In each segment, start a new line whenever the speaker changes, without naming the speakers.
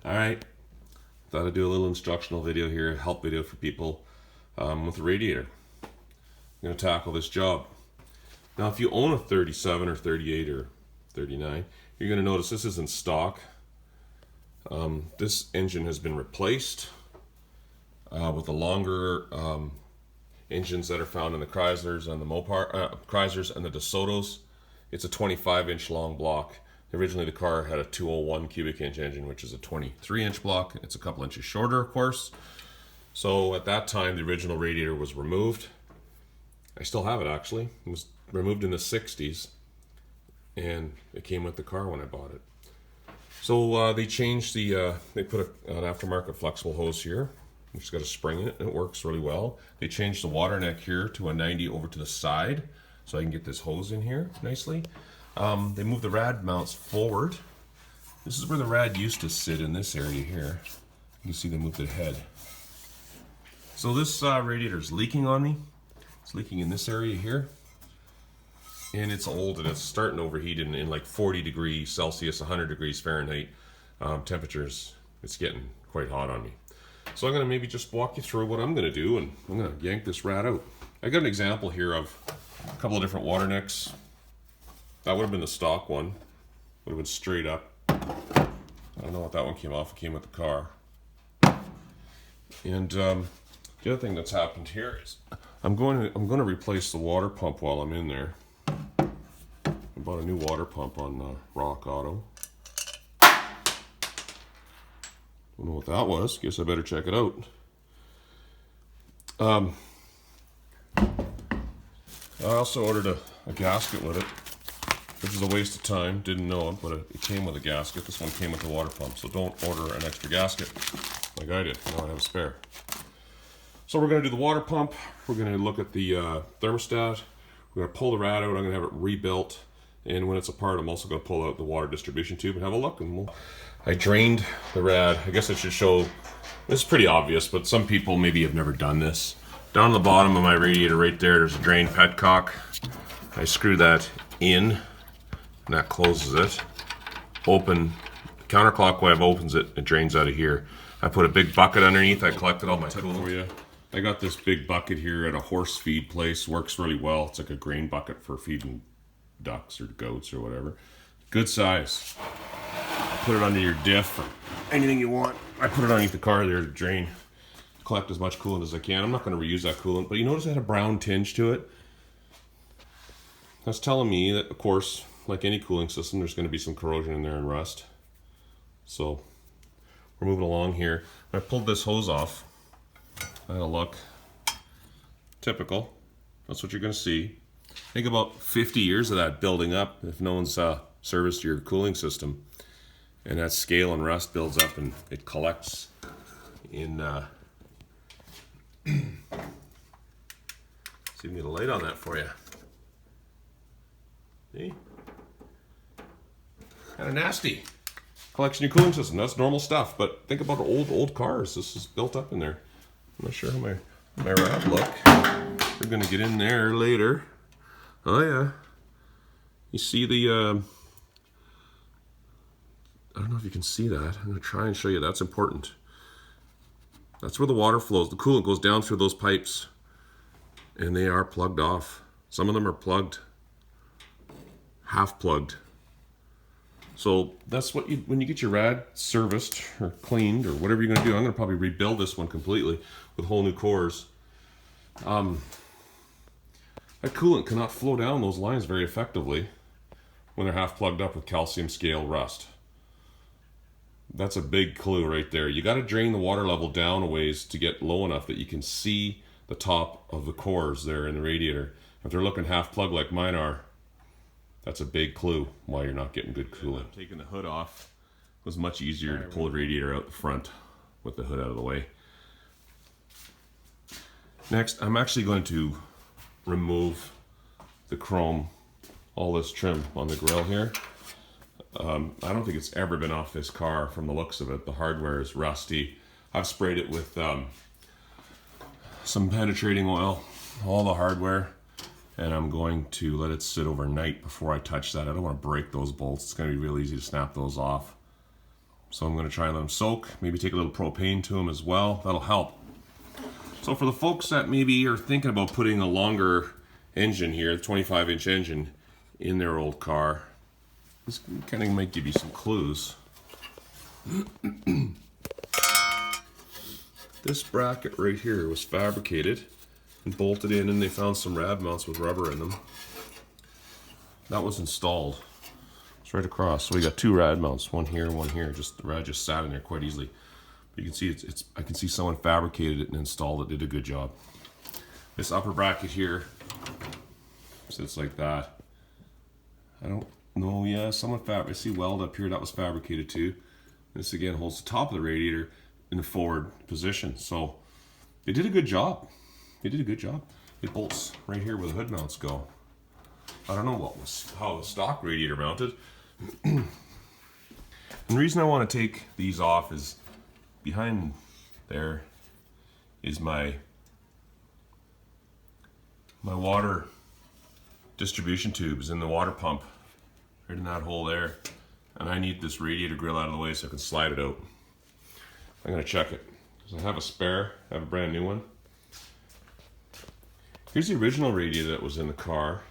Alright, thought I'd do a little instructional video here, help video for people with a radiator. I'm going to tackle this job. Now if you own a 37 or 38 or 39, you're going to notice this isn't stock. This engine has been replaced with the longer engines that are found in the Chryslers and the Chryslers and the DeSotos. It's a 25-inch long block. Originally the car had a 201 cubic inch engine, which is a 23-inch block. It's a couple inches shorter, of course. So at that time, the original radiator was removed. I still have it, actually. It was removed in the 60s, and it came with the car when I bought it. So they changed the, they put an aftermarket flexible hose here, which has got a spring in it, and it works really well. They changed the water neck here to a 90 over to the side, so I can get this hose in here nicely. They moved the rad mounts forward. This is where the rad used to sit, in this area here. You can see they moved the head. So this radiator is leaking on me. It's leaking in this area here. And it's old and it's starting to overheat in like 40 degrees Celsius, 100 degrees Fahrenheit temperatures. It's getting quite hot on me. So I'm going to maybe just walk you through what I'm going to do, and I'm going to yank this rad out. I got an example here of a couple of different water necks. That would have been the stock one. Would have been straight up. I don't know what that one came off. It came with the car. And the other thing that's happened here is I'm going to replace the water pump while I'm in there. I bought a new water pump on Rock Auto. Don't know what that was. Guess I better check it out. I also ordered a gasket with it, which is a waste of time. Didn't know it, but it came with a gasket. This one came with the water pump, so don't order an extra gasket like I did. Now I have a spare. So we're going to do the water pump. We're going to look at the thermostat. We're going to pull the rad out. I'm going to have it rebuilt. And when it's apart, I'm also going to pull out the water distribution tube and have a look. And I drained the rad. I guess I should show. This is pretty obvious, but some people maybe have never done this. Down on the bottom of my radiator right there's a drain petcock. I screw that in, and that closes it. Open, counterclockwise opens it, it drains out of here. I put a big bucket underneath. I collected all my tools for you. I got this big bucket here at a horse feed place. Works really well. It's like a grain bucket for feeding ducks or goats or whatever. Good size. Put it under your diff or anything you want. I put it underneath the car there to drain. Collect as much coolant as I can. I'm not going to reuse that coolant, but you notice it had a brown tinge to it. That's telling me that, of course, like any cooling system, there's going to be some corrosion in there and rust. So we're moving along here. I pulled this hose off. I had a look. Typical. That's what you're going to see. Think about 50 years of that building up if no one's serviced your cooling system. And that scale and rust builds up and it collects in... see if we can get a light on that for you. See? Kind of nasty. Collection your cooling system. That's normal stuff. But think about old cars. This is built up in there. I'm not sure how my rad look. We're gonna get in there later. Oh yeah. You see the I don't know if you can see that. I'm gonna try and show you. That's important. That's where the water flows. The coolant goes down through those pipes, and they are plugged off. Some of them are plugged, half plugged. So that's what when you get your rad serviced or cleaned or whatever you're going to do. I'm going to probably rebuild this one completely with whole new cores. That coolant cannot flow down those lines very effectively when they're half plugged up with calcium scale rust. That's a big clue right there. You got to drain the water level down a ways to get low enough that you can see the top of the cores there in the radiator. If they're looking half plugged like mine are, that's a big clue why you're not getting good coolant. Taking the hood off was much easier to pull the radiator out the front with the hood out of the way. Next, I'm actually going to remove the chrome, all this trim on the grill here. I don't think it's ever been off this car from the looks of it. The hardware is rusty. I've sprayed it with some penetrating oil, all the hardware, and I'm going to let it sit overnight before I touch that. I don't want to break those bolts. It's going to be real easy to snap those off. So I'm going to try and let them soak, maybe take a little propane to them as well. That'll help. So for the folks that maybe are thinking about putting a longer engine here, the 25-inch engine, in their old car, this kind of might give you some clues. This bracket right here was fabricated and bolted in, and they found some rad mounts with rubber in them. That was installed. It's right across. So we got two rad mounts, one here and one here. Just the rad just sat in there quite easily. But you can see I can see someone fabricated it and installed it. Did a good job. This upper bracket here sits like that. I don't know. Yeah, someone I see weld up here. That was fabricated too. This again holds the top of the radiator in the forward position. So they did a good job. They did a good job. It bolts right here where the hood mounts go. I don't know how the stock radiator mounted. And the reason I want to take these off is behind there is my water distribution tube is in the water pump, right in that hole there. And I need this radiator grill out of the way so I can slide it out. I'm going to check it. Because I have a spare, I have a brand new one. Here's the original radiator that was in the car.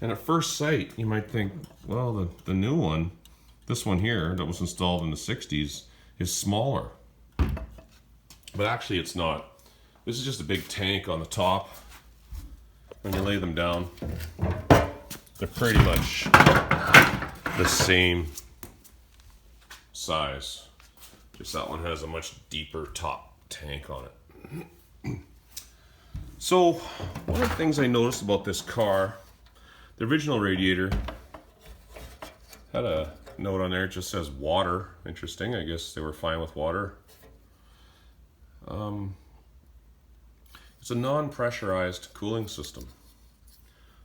And at first sight, you might think, well, the new one, this one here that was installed in the 60s, is smaller. But actually it's not. This is just a big tank on the top. When you lay them down, they're pretty much the same size. Just that one has a much deeper top tank on it. So, one of the things I noticed about this car, the original radiator had a note on there, it just says water. Interesting, I guess they were fine with water. It's a non-pressurized cooling system.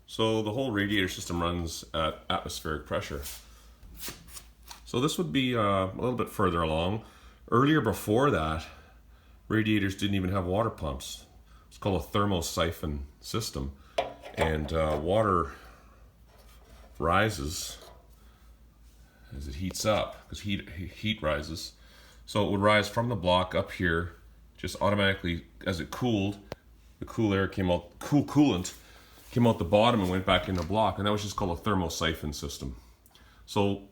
So the whole radiator system runs at atmospheric pressure. So this would be a little bit further along. Earlier before that, radiators didn't even have water pumps. It's called a thermosiphon system. And water rises as it heats up, because heat rises. So it would rise from the block up here, just automatically as it cooled. The cool air came out, coolant came out the bottom and went back in the block, and that was just called a thermosiphon system. So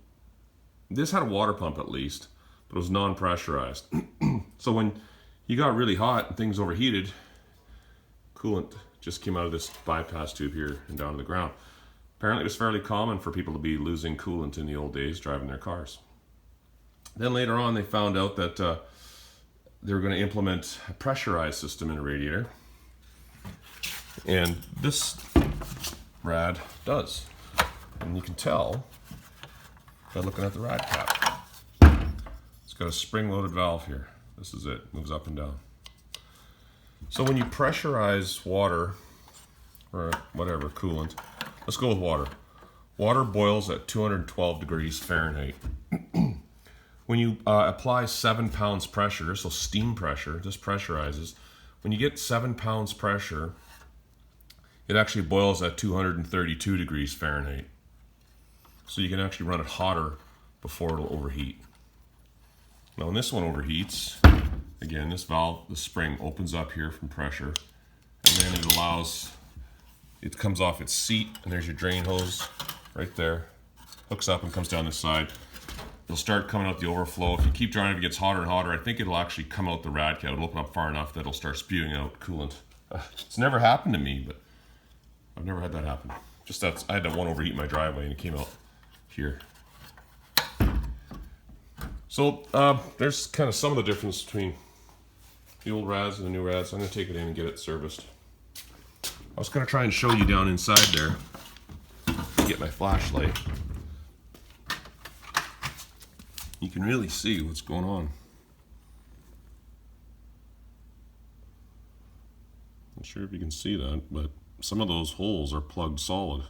this had a water pump at least, but it was non-pressurized. So when you got really hot and things overheated, coolant just came out of this bypass tube here and down to the ground. Apparently it was fairly common for people to be losing coolant in the old days driving their cars. Then later on they found out that they were going to implement a pressurized system in a radiator. And this rad does. And you can tell by looking at the rad cap. It's got a spring-loaded valve here. This is it. Moves up and down. So when you pressurize water, or whatever, coolant, let's go with water. Water boils at 212 degrees Fahrenheit. When you apply 7 pounds pressure, so steam pressure, this pressurizes. When you get 7 pounds pressure, it actually boils at 232 degrees Fahrenheit. So you can actually run it hotter before it'll overheat. Now when this one overheats, again, this valve, the spring opens up here from pressure, and then it allows, it comes off its seat, and there's your drain hose right there. Hooks up and comes down this side. It'll start coming out the overflow. If you keep driving, it gets hotter and hotter. I think it'll actually come out the rad cap. It'll open up far enough that it'll start spewing out coolant. It's never happened to me, but I've never had that happen. Just that I had that one overheat in my driveway and it came out here. So there's kind of some of the difference between the old rads and the new rads. I'm going to take it in and get it serviced. I was going to try and show you down inside there. Get my flashlight. You can really see what's going on. Not sure if you can see that, but some of those holes are plugged solid.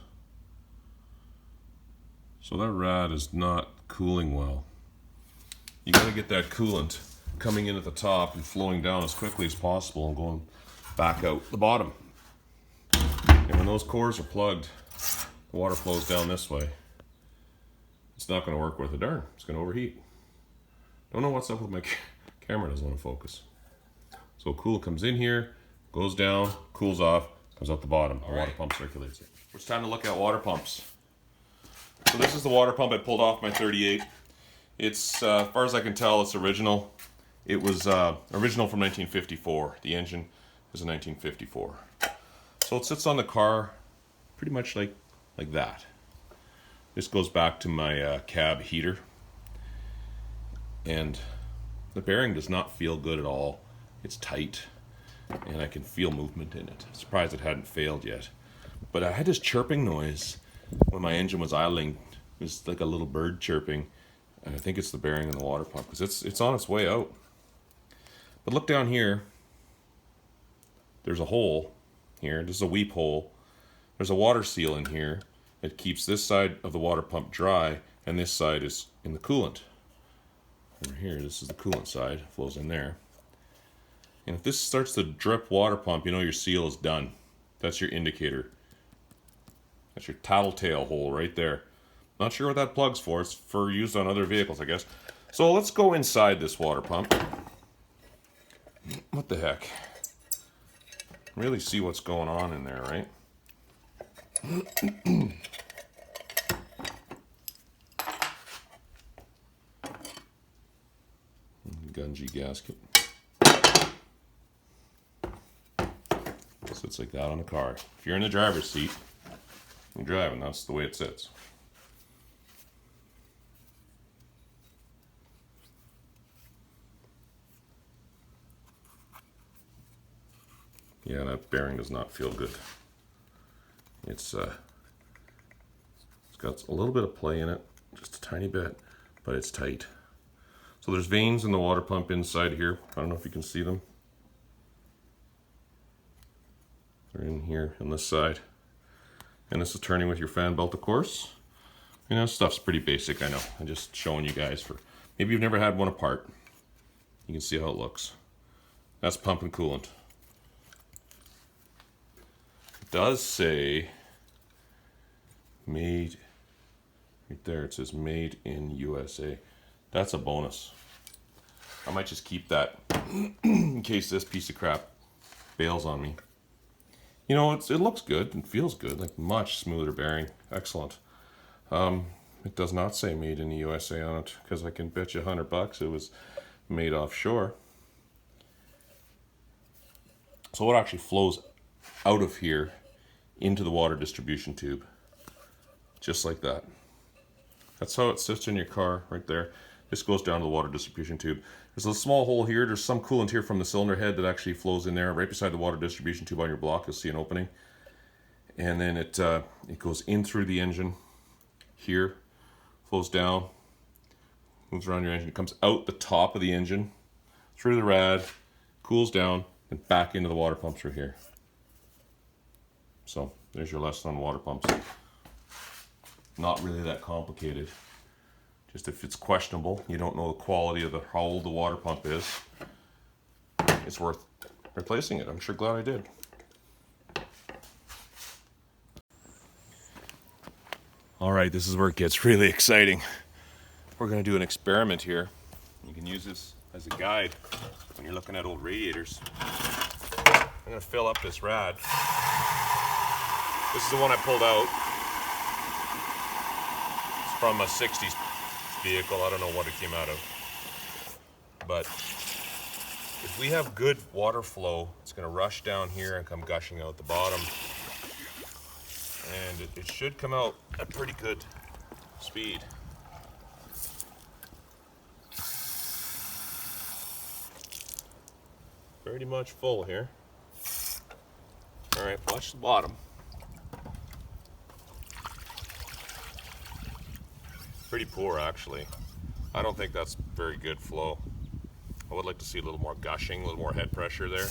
So that rad is not cooling well. You got to get that coolant coming in at the top and flowing down as quickly as possible and going back out the bottom. And when those cores are plugged, the water flows down this way. It's not going to work worth a darn. It's going to overheat. Don't know what's up with my camera, doesn't want to focus. So coolant comes in here, goes down, cools off, comes out the bottom. The water pump circulates it. It's time to look at water pumps. So this is the water pump I pulled off my 38. It's, as far as I can tell, it's original. It was original from 1954. The engine is a 1954. So it sits on the car pretty much like that. This goes back to my cab heater. And the bearing does not feel good at all. It's tight, and I can feel movement in it. I'm surprised it hadn't failed yet. But I had this chirping noise when my engine was idling. It was like a little bird chirping, and I think it's the bearing in the water pump because it's on its way out. But look down here. There's a hole here. This is a weep hole. There's a water seal in here that keeps this side of the water pump dry, and this side is in the coolant. Over here, this is the coolant side, flows in there. And if this starts to drip water pump, you know your seal is done. That's your indicator. That's your tattletale hole right there. Not sure what that plug's for. It's for use on other vehicles, I guess. So let's go inside this water pump. What the heck? Really see what's going on in there, right? Gungy gasket. Sits like that on a car. If you're in the driver's seat, you're driving, that's the way it sits. Yeah, that bearing does not feel good. It's got a little bit of play in it, just a tiny bit, but it's tight. So there's veins in the water pump inside here. I don't know if you can see them. They're in here on this side. And this is turning with your fan belt, of course. You know, stuff's pretty basic, I know. I'm just showing you guys for, maybe you've never had one apart. You can see how it looks. That's pump and coolant. It does say made, right there it says made in USA. That's a bonus. I might just keep that in case this piece of crap bails on me. You know, it looks good and feels good, like much smoother bearing. Excellent. It does not say made in the USA on it, because I can bet you $100 it was made offshore. So it actually flows out of here into the water distribution tube, just like that. That's how it sits in your car, right there. This goes down to the water distribution tube. There's a small hole here. There's some coolant here from the cylinder head that actually flows in there. Right beside the water distribution tube on your block, you'll see an opening. And then it goes in through the engine here, flows down, moves around your engine. It comes out the top of the engine, through the rad, cools down, and back into the water pump through here. So there's your lesson on water pumps. Not really that complicated. Just if it's questionable, you don't know the quality of how old the water pump is, it's worth replacing it. I'm sure glad I did. All right, this is where it gets really exciting. We're gonna do an experiment here. You can use this as a guide when you're looking at old radiators. I'm gonna fill up this rad. This is the one I pulled out. It's from a 60s vehicle. I don't know what it came out of. But if we have good water flow, it's going to rush down here and come gushing out the bottom. And it should come out at pretty good speed. Pretty much full here. All right, watch the bottom. Pretty poor, actually. I don't think that's very good flow. I would like to see a little more gushing, a little more head pressure there.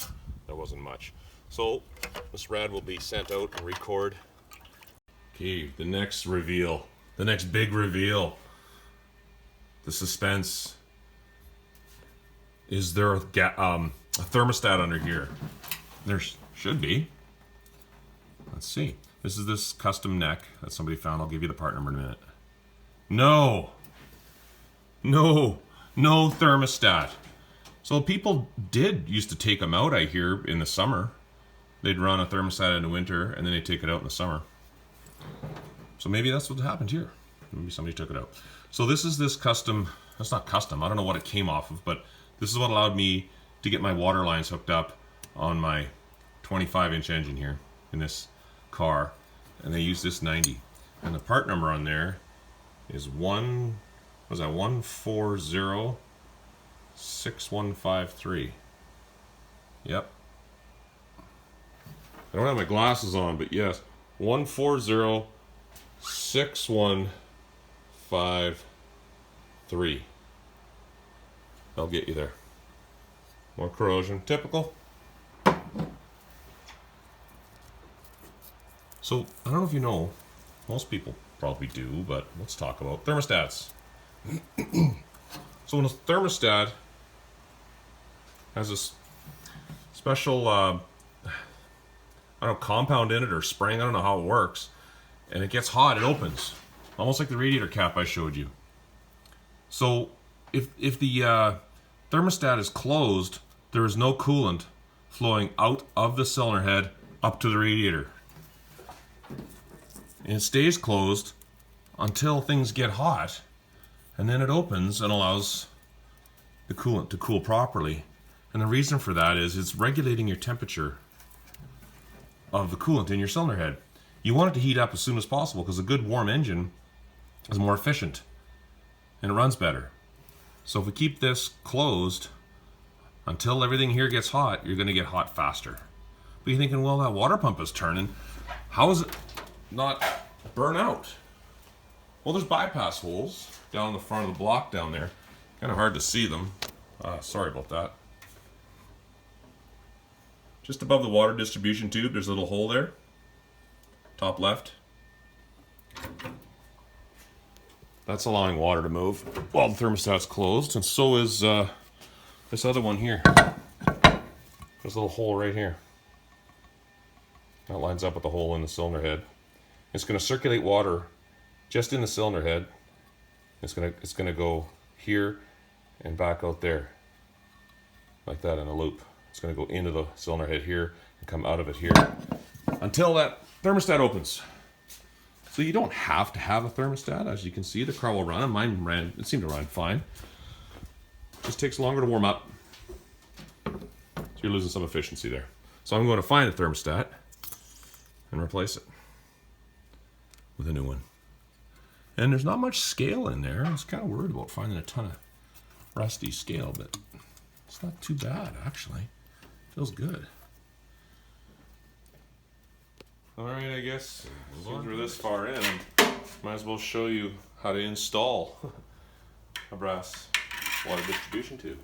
There wasn't much. So this rad will be sent out and record. Okay, the next reveal, the next big reveal. The suspense. Is there a thermostat under here? There should be. Let's see. This is this custom neck that somebody found. I'll give you the part number in a minute. No! No! No thermostat. So people used to take them out, I hear, in the summer. They'd run a thermostat in the winter and then they'd take it out in the summer. So maybe that's what happened here. Maybe somebody took it out. So this is this custom, that's not custom, I don't know what it came off of, but this is what allowed me to get my water lines hooked up on my 25-inch engine here in this car. And they use this 90. And the part number on there is 1406153. Yep. I don't have my glasses on, but yes, 1406153. I'll get you there. More corrosion, typical. So, I don't know if you know, most people probably do, but let's talk about thermostats. So when a thermostat has this special, I don't know, compound in it or spring, I don't know how it works, and it gets hot, it opens. Almost like the radiator cap I showed you. So if the thermostat is closed, there is no coolant flowing out of the cylinder head up to the radiator. And it stays closed until things get hot, and then it opens and allows the coolant to cool properly. And the reason for that is it's regulating your temperature of the coolant in your cylinder head. You want it to heat up as soon as possible because a good warm engine is more efficient and it runs better. So if we keep this closed until everything here gets hot, you're going to get hot faster. But you're thinking, well, that water pump is turning. How is it not burn out? Well, there's bypass holes down the front of the block down there. Kind of hard to see them. Sorry about that. Just above the water distribution tube, there's a little hole there. Top left. That's allowing water to move while the thermostat's closed, and so is this other one here. There's a little hole right here. That lines up with the hole in the cylinder head. It's going to circulate water just in the cylinder head. It's going to go here and back out there, like that in a loop. It's going to go into the cylinder head here and come out of it here until that thermostat opens. So you don't have to have a thermostat. As you can see, the car will run, and mine ran. It seemed to run fine. Just takes longer to warm up, so you're losing some efficiency there. So I'm going to find a thermostat and replace it with a new one. And there's not much scale in there. I was kind of worried about finding a ton of rusty scale, but it's not too bad, actually. Feels good. Alright, I guess since we're this far in, might as well show you how to install a brass water distribution tube.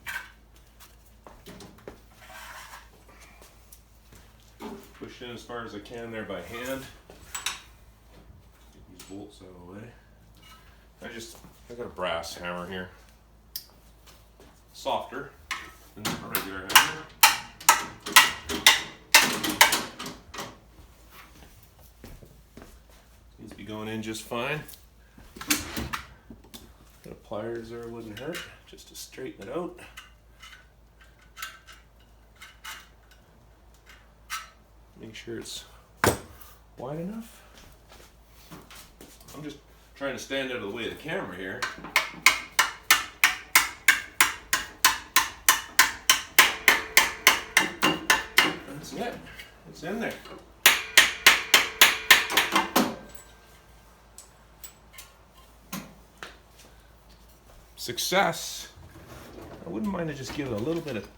Push in as far as I can there by hand. Get these bolts out of the way. I got a brass hammer here. Softer than a regular hammer. Seems to be going in just fine. Got a pliers there, wouldn't hurt, just to straighten it out. Make sure it's wide enough. I'm just trying to stand out of the way of the camera here. That's it. It's in there. Success. I wouldn't mind to just give it a little bit of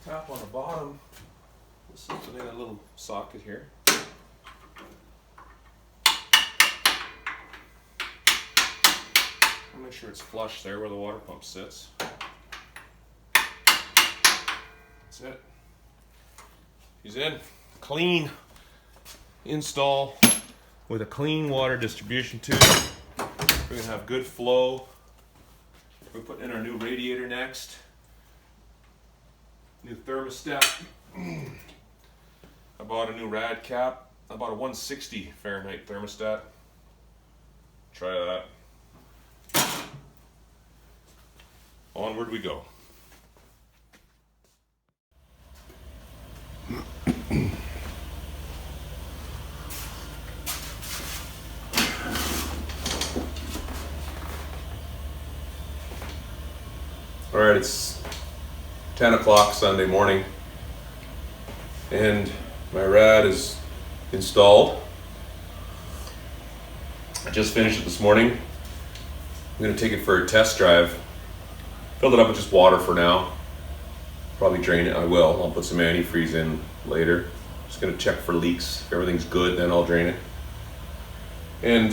tap on the bottom. This is a little socket here. I'll make sure it's flush there where the water pump sits. That's it. He's in. Clean install with a clean water distribution tube. We're going to have good flow. We're putting in our new radiator next. New thermostat. I bought a new rad cap. I bought a 160 Fahrenheit thermostat. Try that. onward we go. All right, it's 10 o'clock Sunday morning, and my rad is installed. I just finished it this morning. I'm gonna take it for a test drive. Filled it up with just water for now. Probably drain it, I will. I'll put some antifreeze in later. Just gonna check for leaks. If everything's good, then I'll drain it. And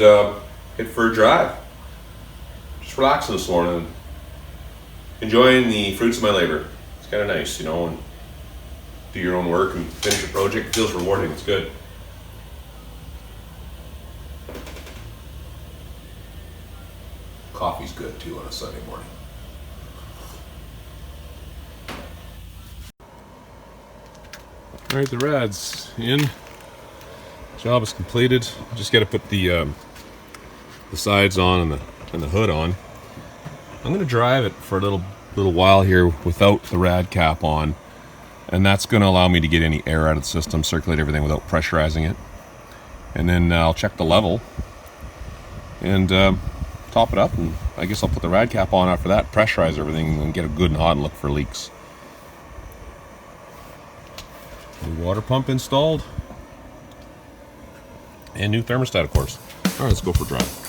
head for a drive. Just relaxing this morning. Enjoying the fruits of my labor. It's kind of nice, you know, and do your own work and finish a project. It feels rewarding, it's good. Coffee's good too on a Sunday morning. All right, the rad's in. Job is completed. Just got to put the sides on and the hood on. I'm gonna drive it for a little while here without the rad cap on, and that's gonna allow me to get any air out of the system, circulate everything without pressurizing it. And then I'll check the level and top it up, and I guess I'll put the rad cap on after that, pressurize everything, and get it good and hot and look for leaks. New water pump installed, and new thermostat, of course. All right, let's go for a drive.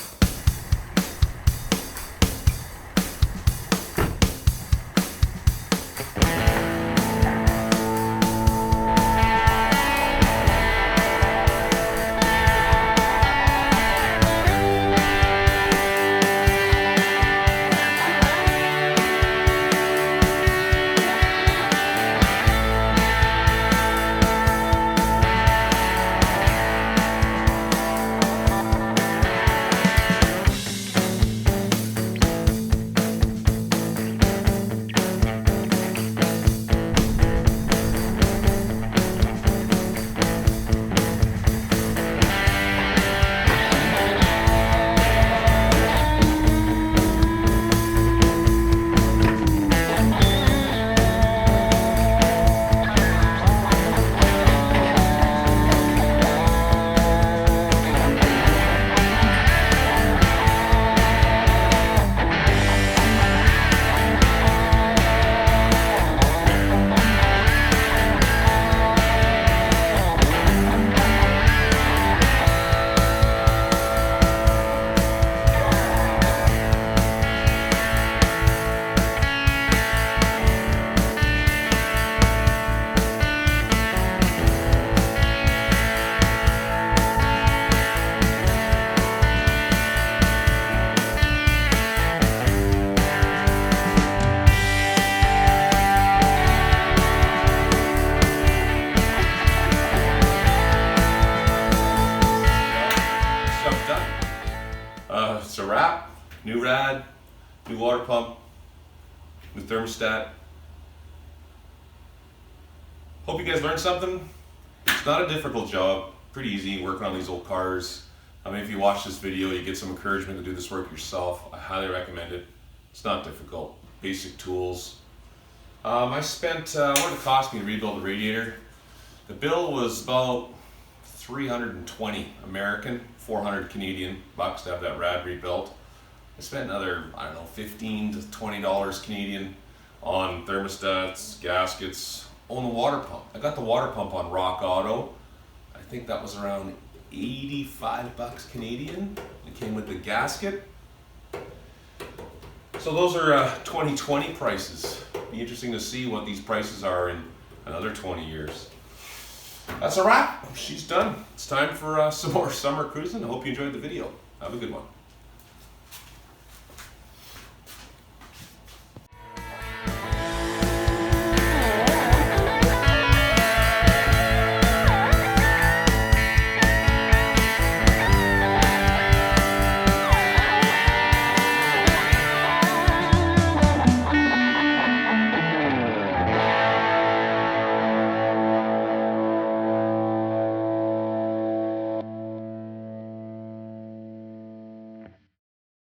It's a wrap. New rad, new water pump, new thermostat. Hope you guys learned something. It's not a difficult job. Pretty easy working on these old cars. I mean, if you watch this video, you get some encouragement to do this work yourself. I highly recommend it. It's not difficult. Basic tools. I spent, what did it cost me to rebuild the radiator? The bill was about 320 American, 400 Canadian bucks to have that rad rebuilt. I spent another, I don't know, $15 to $20 Canadian on thermostats, gaskets, on the water pump. I got the water pump on Rock Auto. I think that was around 85 bucks Canadian. It came with the gasket. So those are 2020 prices. Be interesting to see what these prices are in another 20 years. That's a wrap. She's done. It's time for some more summer cruising. I hope you enjoyed the video. Have a good one.